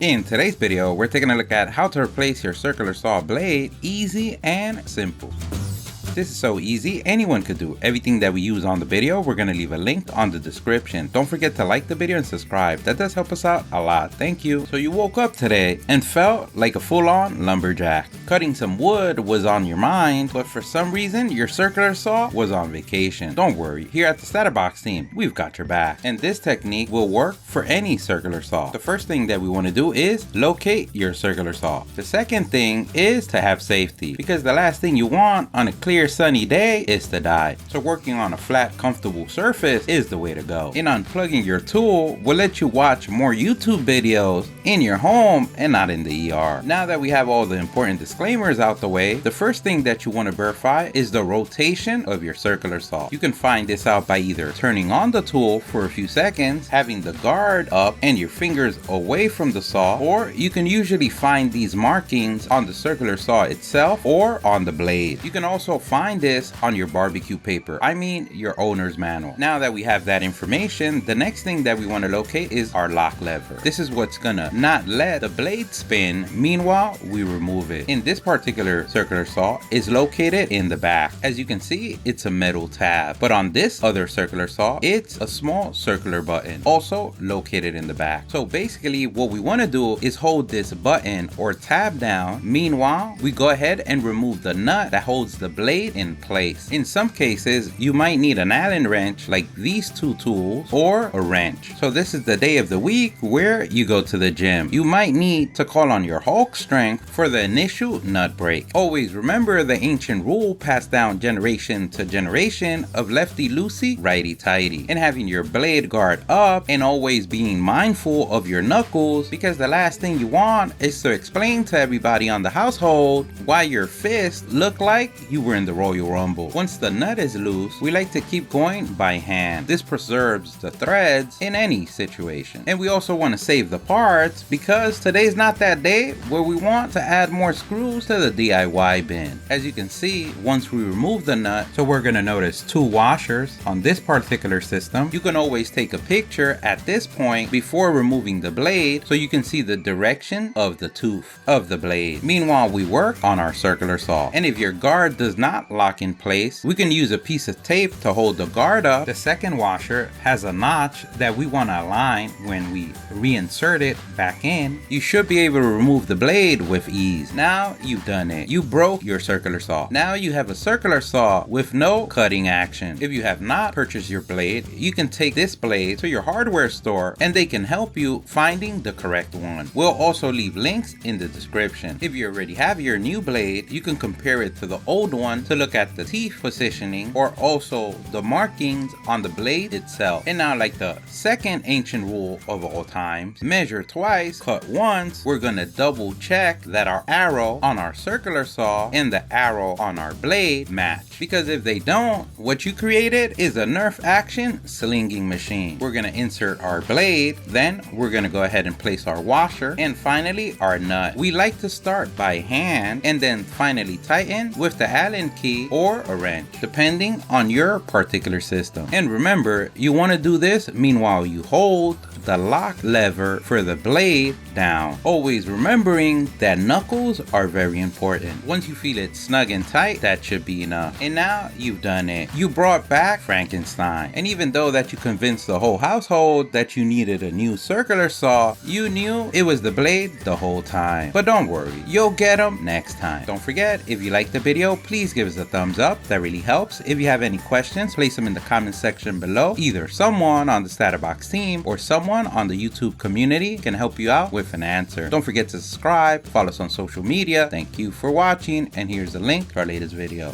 In today's video, we're taking a look at how to replace your circular saw blade easy and simple. This is so easy, anyone could do. Everything that we use on the video, we're going to leave a link on the description. Don't forget to like the video and subscribe. That does help us out a lot. Thank you. So you woke up today and felt like a full-on lumberjack. Cutting some wood was on your mind, but for some reason, your circular saw was on vacation. Don't worry. Here at the StatUpBox team, we've got your back. And this technique will work for any circular saw. The first thing that we want to do is locate your circular saw. The second thing is to have safety, because the last thing you want on a clear sunny day is to die. So working on a flat, comfortable surface is the way to go. And unplugging your tool will let you watch more YouTube videos in your home and not in the ER. Now that we have all the important disclaimers out the way, the first thing that you want to verify is the rotation of your circular saw. You can find this out by either turning on the tool for a few seconds, having the guard up and your fingers away from the saw, or you can usually find these markings on the circular saw itself or on the blade. You can also find this on your barbecue paper, I mean your owner's manual. Now that we have that information, the next thing that we want to locate is our lock lever. This is what's gonna not let the blade spin, meanwhile we remove it. In this particular circular saw is located in the back. As you can see, it's a metal tab, but on this other circular saw, it's a small circular button, also located in the back. So basically what we want to do is hold this button or tab down. Meanwhile, we go ahead and remove the nut that holds the blade in place. In some cases, you might need an Allen wrench like these two tools or a wrench. So this is the day of the week where you go to the gym. You might need to call on your Hulk strength for the initial nut break. Always remember the ancient rule passed down generation to generation of lefty loosey, righty tighty, and having your blade guard up and always being mindful of your knuckles, because the last thing you want is to explain to everybody on the household why your fist looked like you were in the Royal Rumble. Once the nut is loose, we like to keep going by hand. This preserves the threads in any situation. And we also want to save the parts, because today's not that day where we want to add more screws to the DIY bin. As you can see, once we remove the nut, so we're going to notice two washers on this particular system. You can always take a picture at this point before removing the blade so you can see the direction of the tooth of the blade. Meanwhile, we work on our circular saw. And if your guard does not lock in place, we can use a piece of tape to hold the guard up. The second washer has a notch that we want to align when we reinsert it back in. You should be able to remove the blade with ease. Now you've done it. You broke your circular saw. Now you have a circular saw with no cutting action. If you have not purchased your blade, you can take this blade to your hardware store and they can help you finding the correct one. We'll also leave links in the description. If you already have your new blade, you can compare it to the old one to look at the teeth positioning or also the markings on the blade itself. And now, like the second ancient rule of all times, measure twice, cut once. We're gonna double check that our arrow on our circular saw and the arrow on our blade match, because if they don't, what you created is a Nerf action slinging machine. We're gonna insert our blade, then we're gonna go ahead and place our washer, and finally our nut. We like to start by hand and then finally tighten with the Allen key or a wrench, depending on your particular system. And remember, you want to do this meanwhile you hold the lock lever for the blade down. Always remembering that knuckles are very important. Once you feel it snug and tight, that should be enough. And now you've done it. You brought back Frankenstein. And even though that you convinced the whole household that you needed a new circular saw, you knew it was the blade the whole time. But don't worry, you'll get them next time. Don't forget, if you liked the video, please give us a thumbs up. That really helps. If you have any questions, place them in the comment section below. Either someone on the StatUpBox team or someone on the YouTube community can help you out with an answer. Don't forget to subscribe, follow us on social media. Thank you for watching, and here's the link to our latest video.